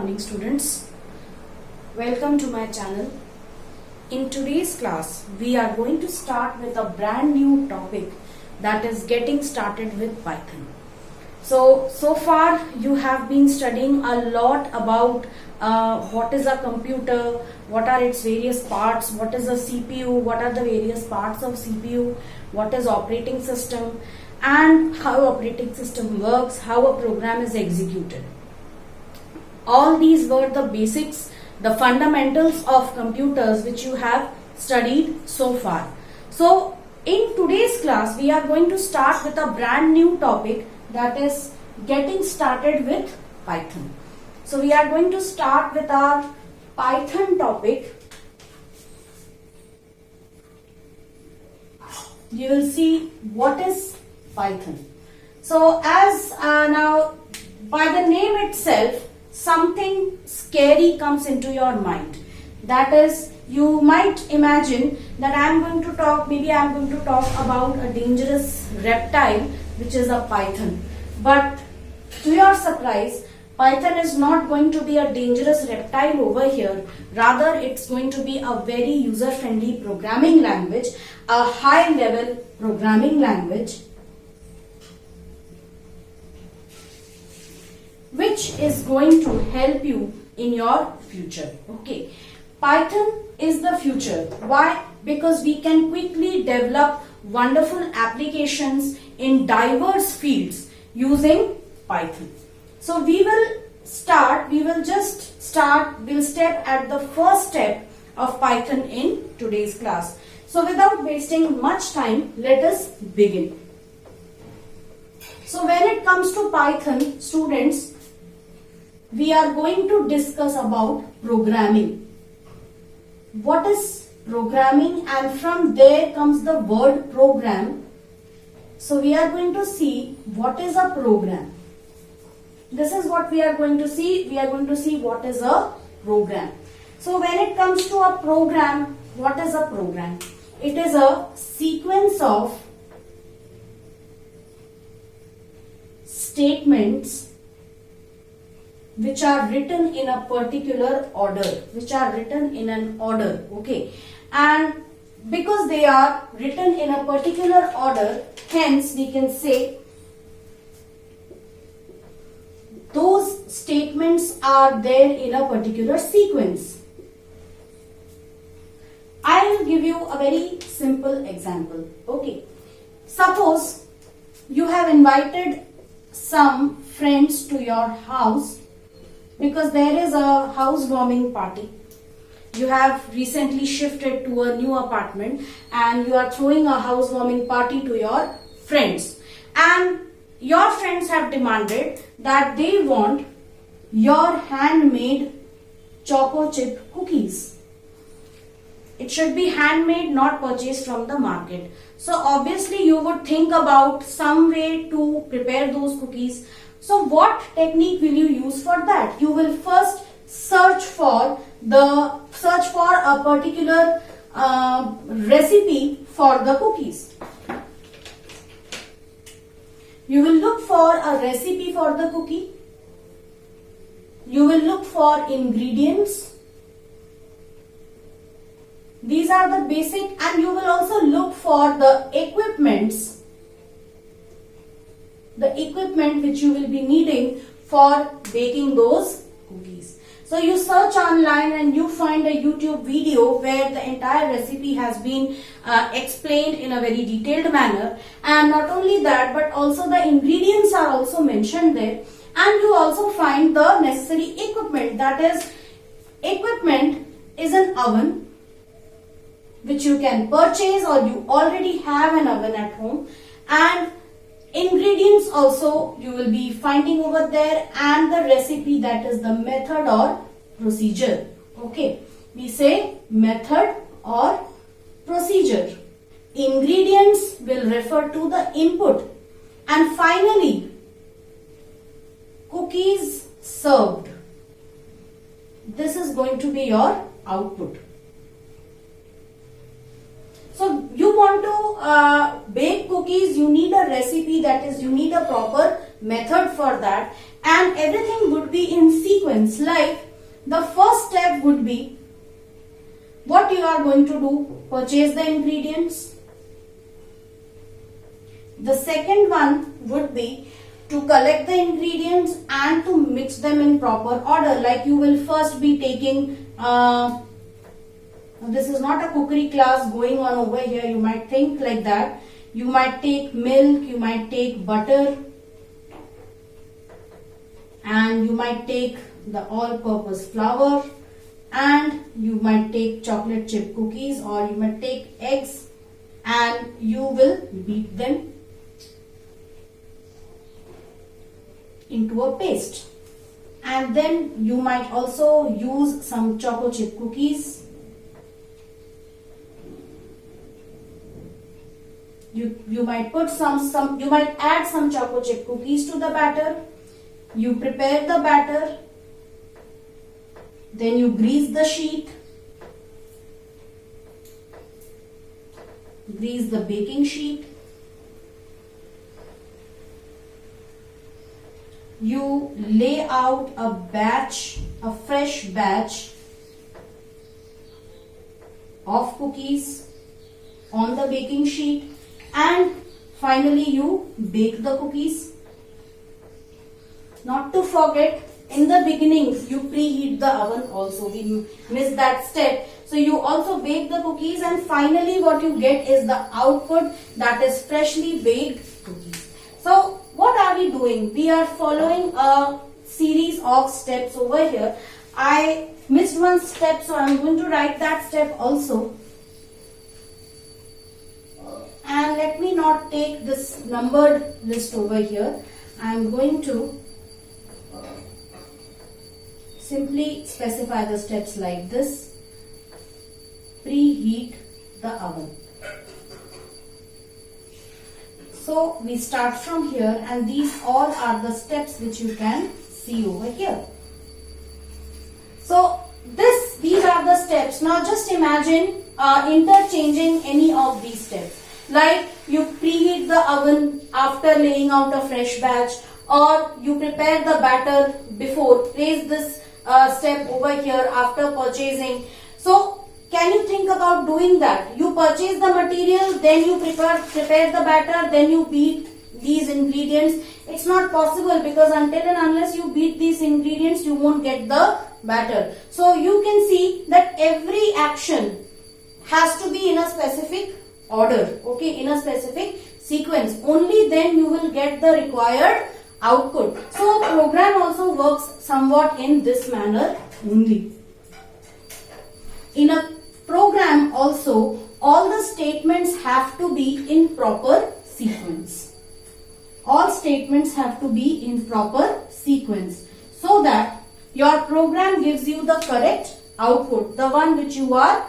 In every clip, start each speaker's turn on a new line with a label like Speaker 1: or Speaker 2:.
Speaker 1: morning students. Welcome to my channel. In today's class, we are going to start with a brand new topic that is getting started with Python. So far you have been studying a lot about what is a computer, what are its various parts, what is a CPU, what are the various parts of CPU, what is operating system, and how operating system works, how a program is executed. All these were the basics, the fundamentals of computers which you have studied so far. So in today's class, we are going to start with a brand new topic, that is getting started with Python. So we are going to start with our Python topic. You will see what is Python. So as now by the name itself, something scary comes into your mind. That is, you might imagine that I am going to talk about a dangerous reptile which is a python. But to your surprise, Python is not going to be a dangerous reptile over here. Rather, it's going to be a very user-friendly programming language, a high-level programming language, which is going to help you in your future. Okay, Python is the future. Why? Because we can quickly develop wonderful applications in diverse fields using Python. So we'll step at the first step of Python in today's class. So without wasting much time, let us begin. So when it comes to Python, students, we are going to discuss about programming. What is programming? And from there comes the word program. So we are going to see what is a program. This is what we are going to see. We are going to see what is a program. So when it comes to a program, what is a program? It is a sequence of statements which are written in a particular order, okay, and because they are written in a particular order, hence we can say those statements are there in a particular sequence. I will give you a very simple example. Okay, suppose you have invited some friends to your house because there is a housewarming party. You have recently shifted to a new apartment and you are throwing a housewarming party to your friends. And your friends have demanded that they want your handmade choco chip cookies. It should be handmade, not purchased from the market. So obviously you would think about some way to prepare those cookies. So what technique will you use for that? You will first search for a particular recipe for the cookies. You will look for a recipe for the cookie. You will look for ingredients. These are the basic, and you will also look for the equipment which you will be needing for baking those cookies. So you search online and you find a YouTube video where the entire recipe has been explained in a very detailed manner, and not only that, but also the ingredients are also mentioned there, and you also find the necessary equipment. That is, equipment is an oven which you can purchase, or you already have an oven at home, and ingredients also you will be finding over there, and the recipe, that is the method or procedure. Okay, we say method or procedure. Ingredients will refer to the input, and finally cookies served. This is going to be your output. So you want to bake cookies, you need a recipe, that is, you need a proper method for that, and everything would be in sequence. Like the first step would be what you are going to do, purchase the ingredients. The second one would be to collect the ingredients and to mix them in proper order. Like you will first be taking, this is not a cookery class going on over here, you might think like that. You might take milk, you might take butter, and you might take the all-purpose flour, and you might take chocolate chip cookies, or you might take eggs, and you will beat them into a paste. And then you might also use some choco chip cookies. You might put you might add some choco chip cookies to the batter. You prepare the batter. Then you grease the sheet. Grease the baking sheet. You lay out a fresh batch of cookies on the baking sheet, and finally you bake the cookies. Not to forget, in the beginning you preheat the oven also. We missed that step. So you also bake the cookies, and finally what you get is the output, that is freshly baked cookies. So what are we doing? We are following a series of steps over here. I missed one step, so I am going to write that step also. And let me not take this numbered list over here. I am going to simply specify the steps like this. Preheat the oven. So we start from here, and these all are the steps which you can see over here. So these are the steps. Now just imagine interchanging any of these steps. Like you preheat the oven after laying out a fresh batch, or you prepare the batter before. Place this step over here after purchasing. So can you think about doing that? You purchase the material, then you prepare the batter, then you beat these ingredients. It's not possible, because until and unless you beat these ingredients, you won't get the batter. So you can see that every action has to be in a specific order, okay, in a specific sequence. Only then you will get the required output. So program also works somewhat in this manner only. In a program also, all the statements have to be in proper sequence. All statements have to be in proper sequence, so that your program gives you the correct output, the one which you are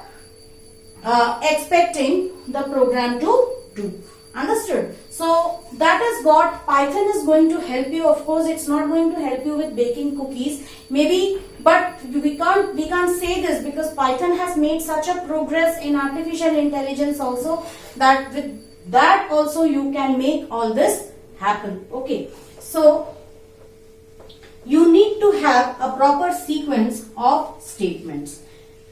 Speaker 1: expecting the program to do. Understood? So that is what Python is going to help you. Of course, it's not going to help you with baking cookies, maybe, but we can't say this, because Python has made such a progress in artificial intelligence also, that with that also you can make all this happen. Okay, so you need to have a proper sequence of statements.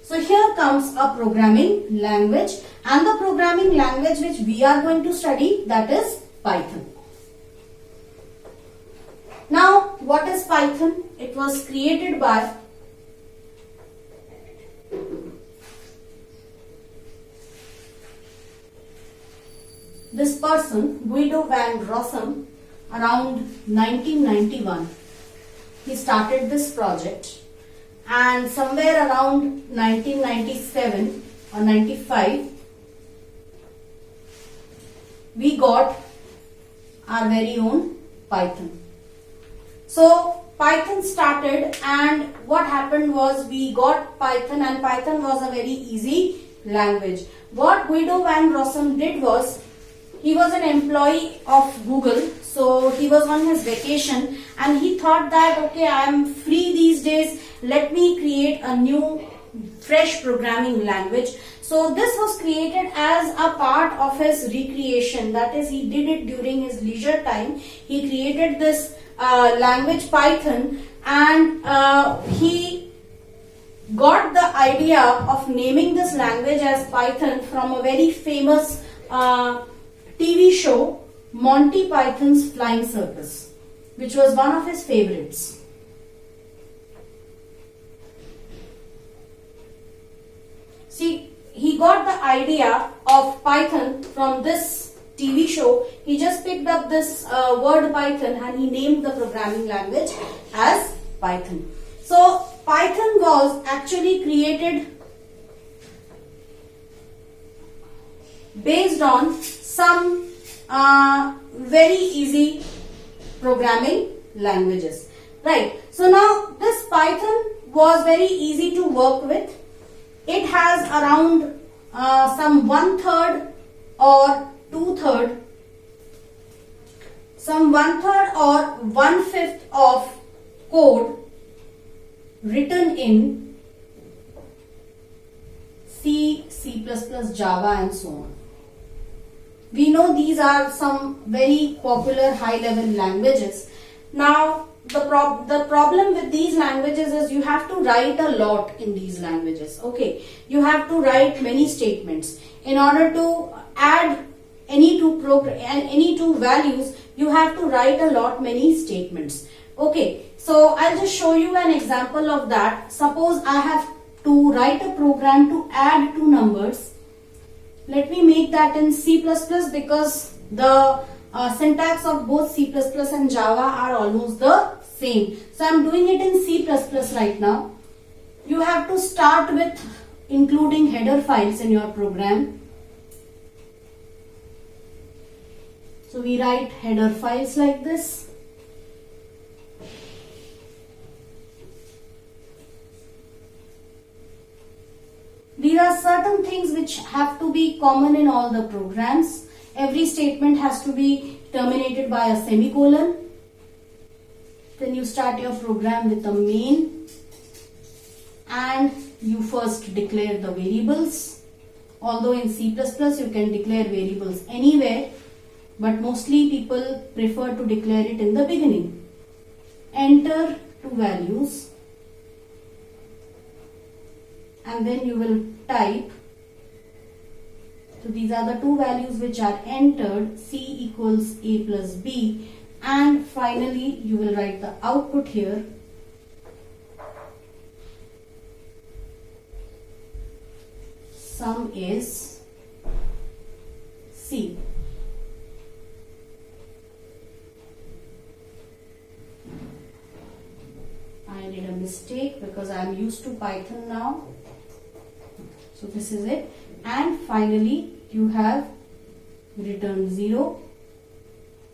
Speaker 1: So here comes a programming language, and the programming language which we are going to study, that is Python. Now, what is Python? It was created by this person, Guido van Rossum, around 1991. He started this project, and somewhere around 1997 or 95, we got our very own Python. So Python started, and what happened was we got Python, and Python was a very easy language. What Guido van Rossum did was, he was an employee of Google, so he was on his vacation, and he thought that, okay, I am free these days, let me create a new fresh programming language. So this was created as a part of his recreation. That is, he did it during his leisure time. He created this language Python, and he got the idea of naming this language as Python from a very famous TV show, Monty Python's Flying Circus, which was one of his favorites. See, he got the idea of Python from this TV show. He just picked up this word Python and he named the programming language as Python. So, Python was actually created based on some very easy programming languages. Right. So, now this Python was very easy to work with. It has around some 1/3 or 2/3, some 1/3 or 1/5 of code written in C, C++, Java and so on. We know these are some very popular high-level languages. Now, the problem with these languages is you have to write a lot in these languages. Okay, you have to write many statements. In order to add any two values, you have to write a lot many statements. Okay, so I'll just show you an example of that. Suppose I have to write a program to add two numbers. Let me make that in C++ because the syntax of both C++ and Java are almost the same. So I'm doing it in C++ right now. You have to start with including header files in your program. So we write header files like this. There are certain things which have to be common in all the programs. Every statement has to be terminated by a semicolon. Then you start your program with a main and you first declare the variables. Although in C++ you can declare variables anywhere, but mostly people prefer to declare it in the beginning. Enter two values and then you will type. So these are the two values which are entered, C equals A plus B, and finally you will write the output here. Sum is C. I did a mistake because I am used to Python now. So this is it, and finally you have return 0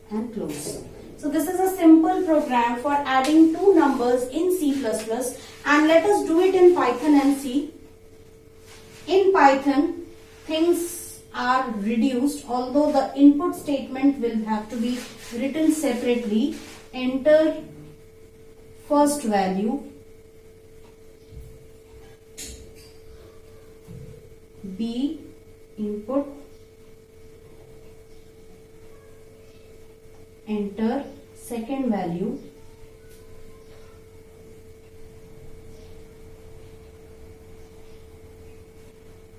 Speaker 1: and close. So this is a simple program for adding two numbers in C++, and let us do it in Python and see. In Python, things are reduced, although the input statement will have to be written separately. Enter first value, B input, enter second value,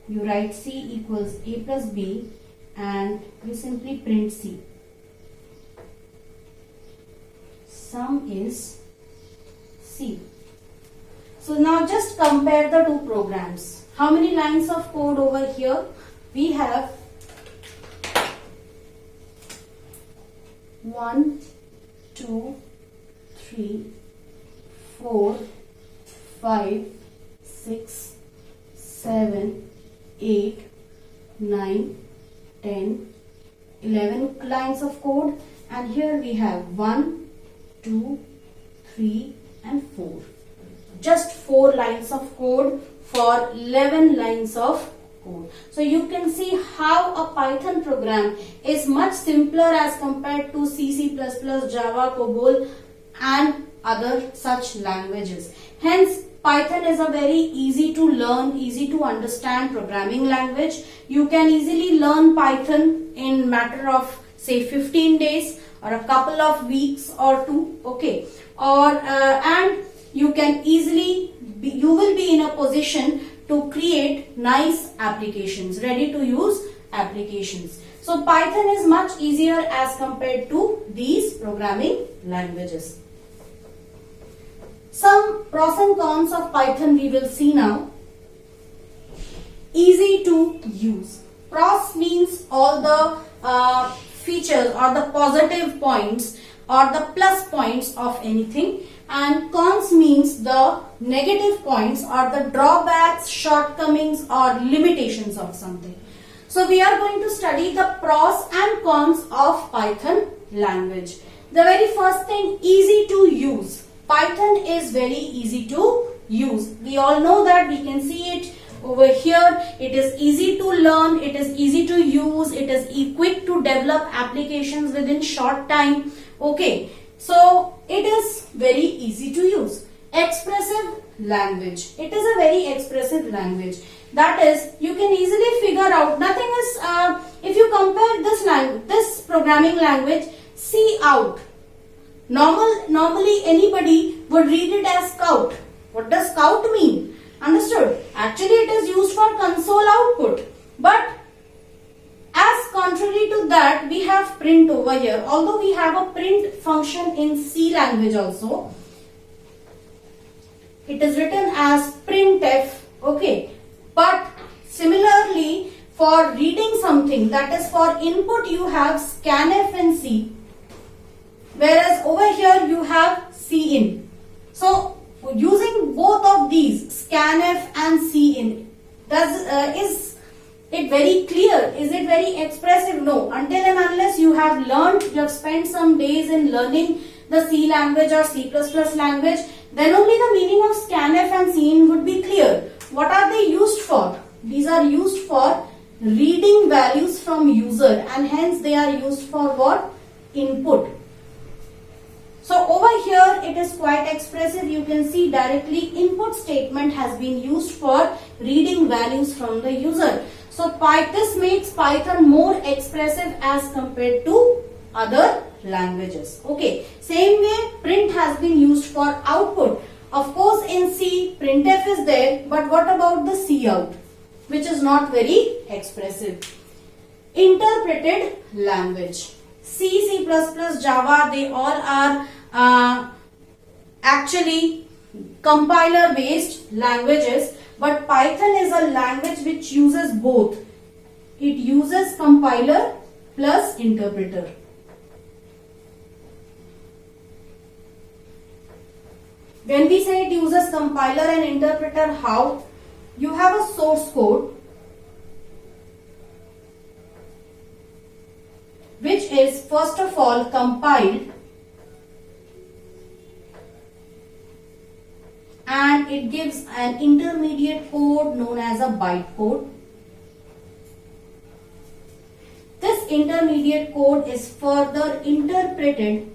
Speaker 1: you write C equals A plus B and you simply print C. Sum is C. So now just compare the two programs. How many lines of code over here? We have 1, 2, 3, 4, 5, 6, 7, 8, 9, 10, 11 lines of code, and here we have 1, 2, 3 and 4. Just 4 lines of code for 11 lines of code. So you can see how a Python program is much simpler as compared to C, C++, Java, COBOL and other such languages. Hence, Python is a very easy to learn, easy to understand programming language. You can easily learn Python in matter of say 15 days or a couple of weeks or two, okay, and you can easily you will be in a position to create nice applications, ready to use applications. So Python is much easier as compared to these programming languages. Some pros and cons of Python we will see now. Easy to use. Pros means all the features or the positive points or the plus points of anything, and cons means the negative points or the drawbacks, shortcomings or limitations of something. So we are going to study the pros and cons of Python language. The very first thing, easy to use. Python is very easy to use. We all know that, we can see it over here. It is easy to learn, it is easy to use, it is quick to develop applications within short time. Okay, so it is very easy to use. Expressive language. It is a very expressive language. That is, you can easily figure out, nothing is, if you compare this programming language, C out. Normally anybody would read it as scout. What does scout mean? Understood? Actually it is used for console output. But as contrary to that, we have print over here. Although we have a print function in C language also, it is written as printf, okay. But similarly, for reading something, that is for input, you have scanf in C, whereas over here you have cin. So using both of these, scanf and cin, is it very clear? Is it very expressive? No. Until and unless you have learned, you have spent some days in learning the C language or C++ language, then only the meaning of scanf and cin would be clear. What are they used for? These are used for reading values from user, and hence they are used for what? Input. So over here it is quite expressive. You can see directly input statement has been used for reading values from the user. So this makes Python more expressive as compared to other languages. Okay. Same way, print has been used for output. Of course, in C, printf is there, but what about the cout, which is not very expressive. Interpreted language. C, C++, Java, they all are actually compiler based languages, but Python is a language which uses both. It uses compiler plus interpreter. When we say it uses compiler and interpreter, how? You have a source code which is first of all compiled, and it gives an intermediate code known as a bytecode. This intermediate code is further interpreted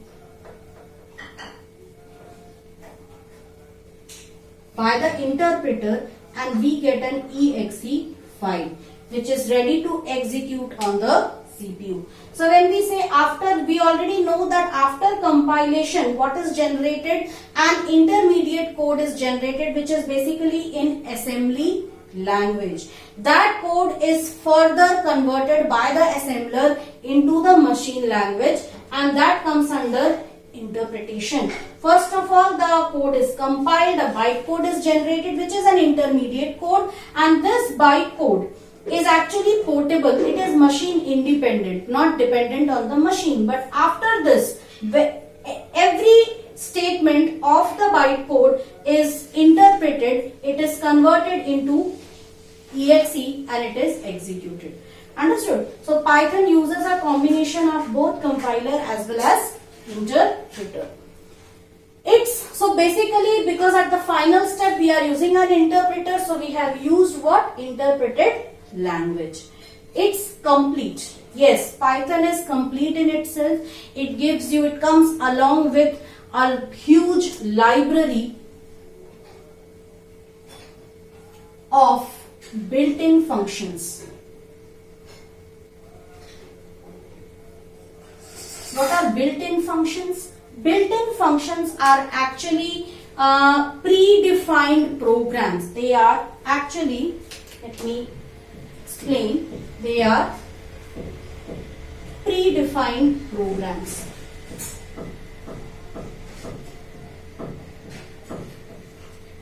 Speaker 1: by the interpreter, and we get an exe file which is ready to execute on the CPU. So when we say after, we already know that after compilation what is generated, an intermediate code is generated which is basically in assembly language. That code is further converted by the assembler into the machine language, and that comes under interpretation. First of all, the code is compiled, a bytecode is generated which is an intermediate code, and this bytecode is actually portable. It is machine independent, not dependent on the machine. But after this, every statement of the bytecode is interpreted, it is converted into exe and it is executed. Understood? So Python uses a combination of both compiler as well as interpreter. So basically, because at the final step we are using an interpreter, so we have used what? Interpreted language. It's complete. Yes, Python is complete in itself. It comes along with a huge library of built-in functions. What are built-in functions? Built-in functions are actually predefined programs. They are actually, let me explain, they are predefined programs.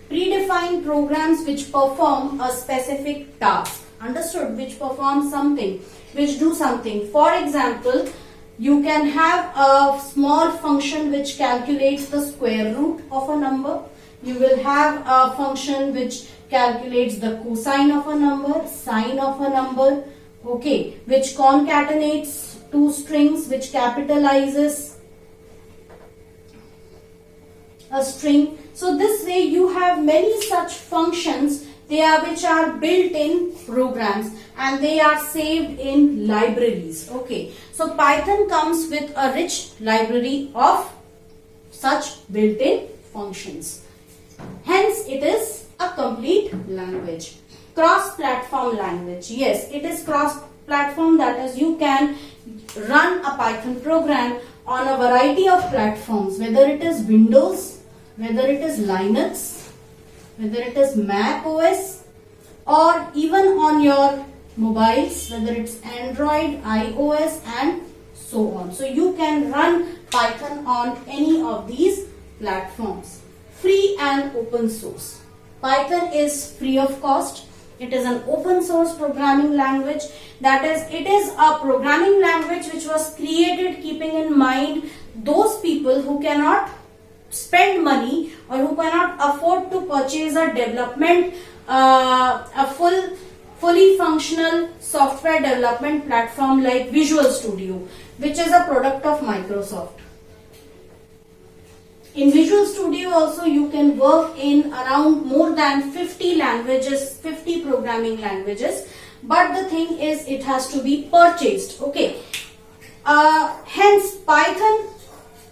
Speaker 1: Predefined programs which perform a specific task. Understood? Which perform something, which do something. For example, you can have a small function which calculates the square root of a number. You will have a function which calculates the cosine of a number, sine of a number, okay, which concatenates two strings, which capitalizes a string. So this way you have many such functions which are built-in programs, and they are saved in libraries. Okay, so Python comes with a rich library of such built-in functions. Hence, it is a complete language. Cross-platform language. Yes, it is cross-platform, that is, you can run a Python program on a variety of platforms, whether it is Windows, whether it is Linux, whether it is Mac OS, or even on your mobiles, whether it's Android, iOS, and so on. So you can run Python on any of these platforms. Free and open source. Python is free of cost. It is an open source programming language. That is, it is a programming language which was created keeping in mind those people who cannot spend money or who cannot afford to purchase a development, a fully functional software development platform like Visual Studio, which is a product of Microsoft. In Visual Studio also you can work in around more than 50 languages, 50 programming languages, but the thing is it has to be purchased. Okay. Hence Python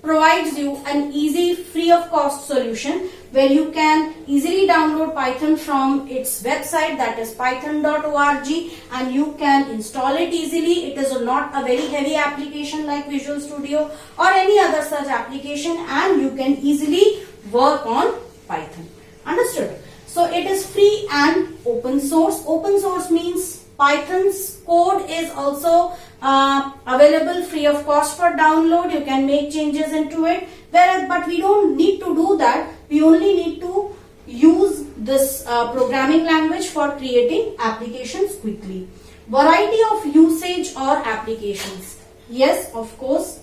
Speaker 1: provides you an easy free of cost solution where you can easily download Python from its website, that is python.org, and you can install it easily. It is not a very heavy application like Visual Studio or any other such application, and you can easily work on Python. Understood? So it is free and open source. Open source means Python's code is also available free of cost for download. You can make changes into it, but we don't need to do that. We only need to use this programming language for creating applications quickly. Variety of usage or applications. Yes, of course.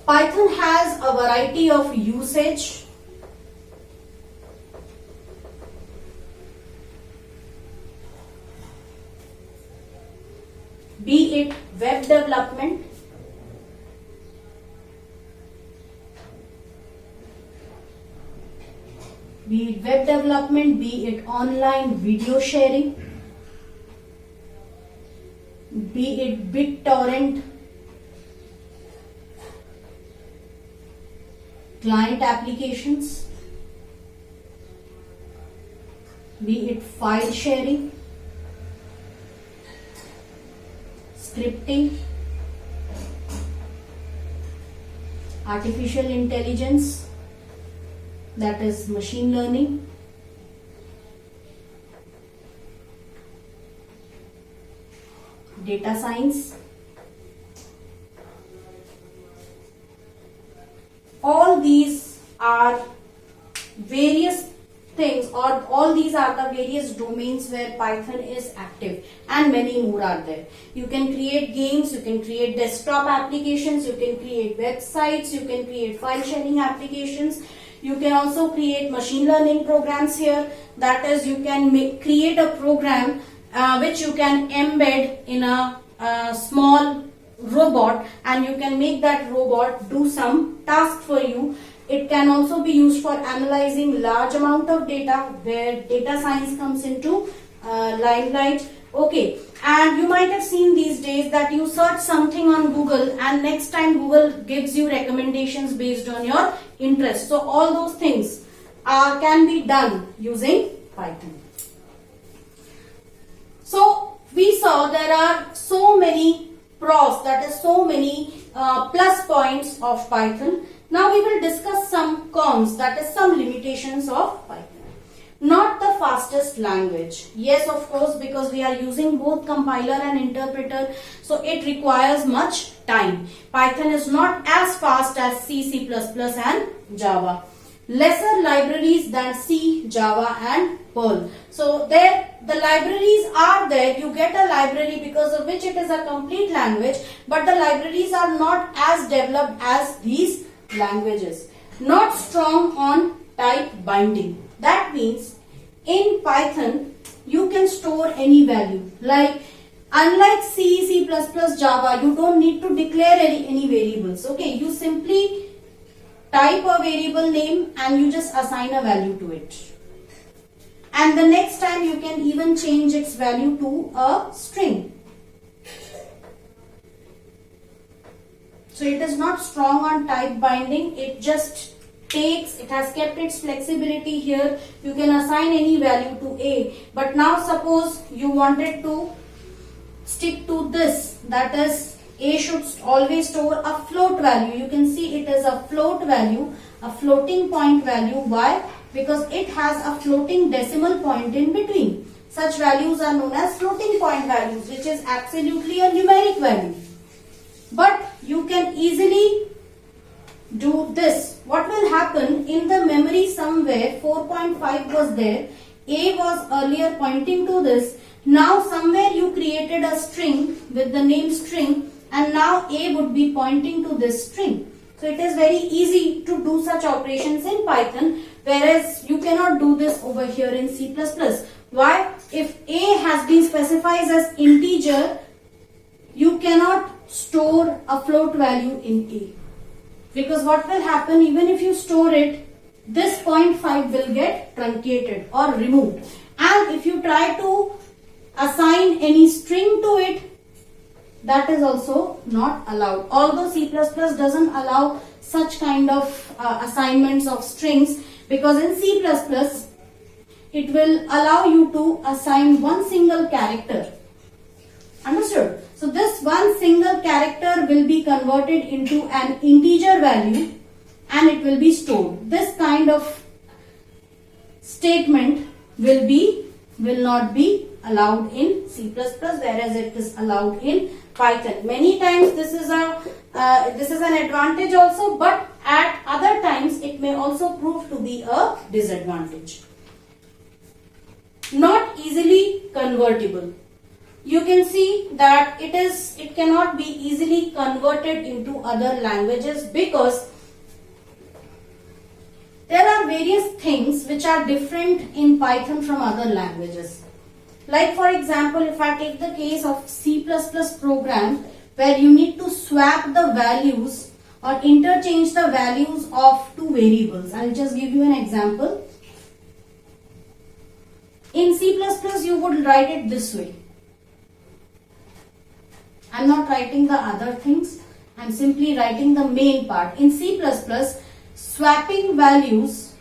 Speaker 1: Python has a variety of usage. Be it web development, be it online video sharing, be it BitTorrent, client applications, be it file sharing, scripting, artificial intelligence, that is machine learning, data science. All these are various things, or all these are the various domains where Python is active, and many more are there. You can create games, you can create desktop applications, you can create websites, you can create file sharing applications. You can also create machine learning programs here. That is, you can create a program which you can embed in a small robot, and you can make that robot do some task for you. It can also be used for analyzing large amount of data, where data science comes into limelight. Okay, and you might have seen these days that you search something on Google and next time Google gives you recommendations based on your interest. So all those things can be done using Python. So we saw there are so many pros, that is so many plus points of Python. Now we will discuss some cons, that is some limitations of Python. Not the fastest language. Yes, of course, because we are using both compiler and interpreter, so it requires much time. Python is not as fast as C, C++ and Java. Lesser libraries than C, Java and Perl. So there the libraries are there. You get a library because of which it is a complete language, but the libraries are not as developed as these languages. Not strong on type binding. That means in Python you can store any value. Like unlike C, C++, Java, you don't need to declare any variables. Okay, you simply type a variable name and you just assign a value to it. And the next time you can even change its value to a string. So it is not strong on type binding. It just it has kept its flexibility here. You can assign any value to A. But now suppose you wanted to stick to this, that is A should always store a float value. You can see it is a float value, a floating point value. Why? Because it has a floating decimal point in between. Such values are known as floating point values, which is absolutely a numeric value. But you can easily do this. What will happen in the memory somewhere 4.5 was there, A was earlier pointing to this. Now somewhere you created a string with the name string, and now A would be pointing to this string. So it is very easy to do such operations in Python, whereas you cannot do this over here in C++. Why? If A has been specified as integer, you cannot store a float value in A. Because what will happen, even if you store it, this 0.5 will get truncated or removed. And if you try to assign any string to it, that is also not allowed. Although C++ doesn't allow such kind of assignments of strings, because in C++ it will allow you to assign one single character. Understood? So this one single character will be converted into an integer value and it will be stored. This kind of statement will not be allowed in C++, whereas it is allowed in Python. Many times this is an advantage also, but at other times it may also prove to be a disadvantage. Not easily convertible. You can see that it cannot be easily converted into other languages because there are various things which are different in Python from other languages. Like for example, if I take the case of C++ program where you need to swap the values or interchange the values of two variables. I'll just give you an example. In C++ you would write it this way. I'm not writing the other things. I'm simply writing the main part. In C++, swapping values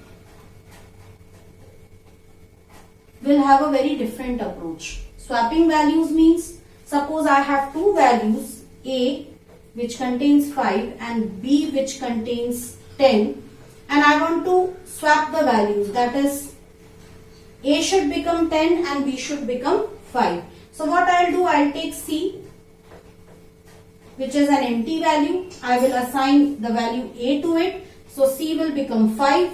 Speaker 1: will have a very different approach. Swapping values means, suppose I have two values, A which contains 5 and B which contains 10, and I want to swap the values. That is, A should become 10 and B should become 5. So what I'll do, I'll take C, which is an empty value. I will assign the value A to it. So C will become 5.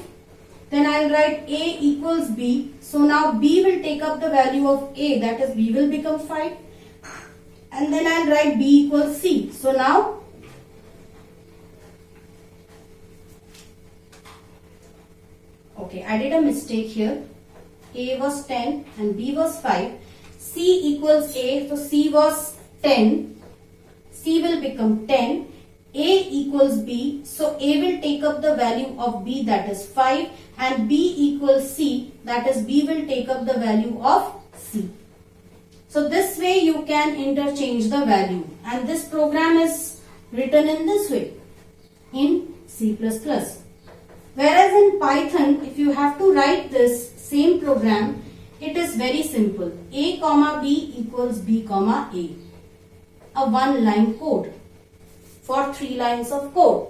Speaker 1: Then I'll write A equals B. So now B will take up the value of A, that is B will become 5. And then I'll write B equals C. So now okay, I did a mistake here. A was 10 and B was 5. C equals A, so C was 10. C will become 10. A equals B, so A will take up the value of B, that is 5, and B equals C, that is B will take up the value of C. So this way you can interchange the value, and this program is written in this way in C++. Whereas in Python, if you have to write this same program, it is very simple. A comma B equals B comma A. A one line code for 3 lines of code.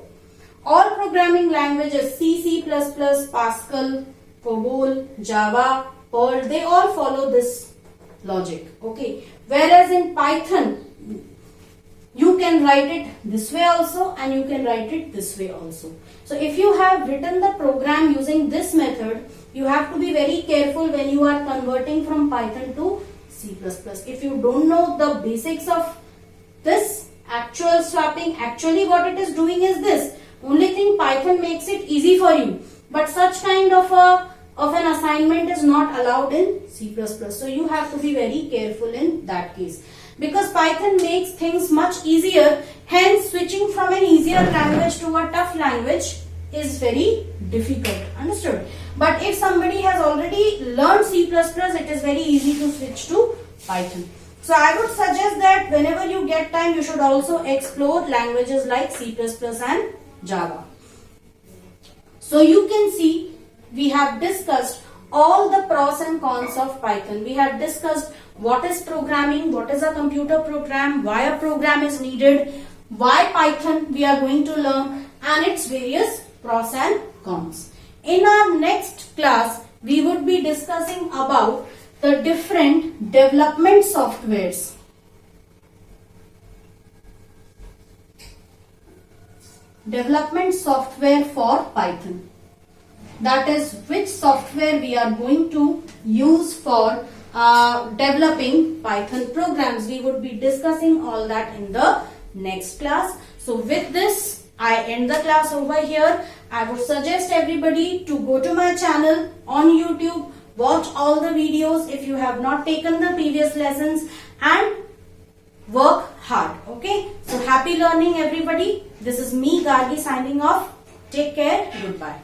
Speaker 1: All programming languages C, C++, Pascal, COBOL, Java, Perl, they all follow this logic. Okay. Whereas in Python, you can write it this way also and you can write it this way also. So if you have written the program using this method, you have to be very careful when you are converting from Python to C++. If you don't know the basics of this actual swapping, actually what it is doing is this. Only thing, Python makes it easy for you. But such kind of an assignment is not allowed in C++. So you have to be very careful in that case. Because Python makes things much easier, hence switching from an easier language to a tough language is very difficult. Understood? But if somebody has already learned C++, it is very easy to switch to Python. So I would suggest that whenever you get time, you should also explore languages like C++ and Java. So you can see we have discussed all the pros and cons of Python. We have discussed what is programming, what is a computer program, why a program is needed, why Python we are going to learn, and its various pros and cons. In our next class, we would be discussing about the different development softwares. Development software for Python. That is, which software we are going to use for developing Python programs. We would be discussing all that in the next class. So with this, I end the class over here. I would suggest everybody to go to my channel on YouTube, watch all the videos if you have not taken the previous lessons, and work hard. Okay. So happy learning everybody. This is me, Gargi, signing off. Take care. Goodbye.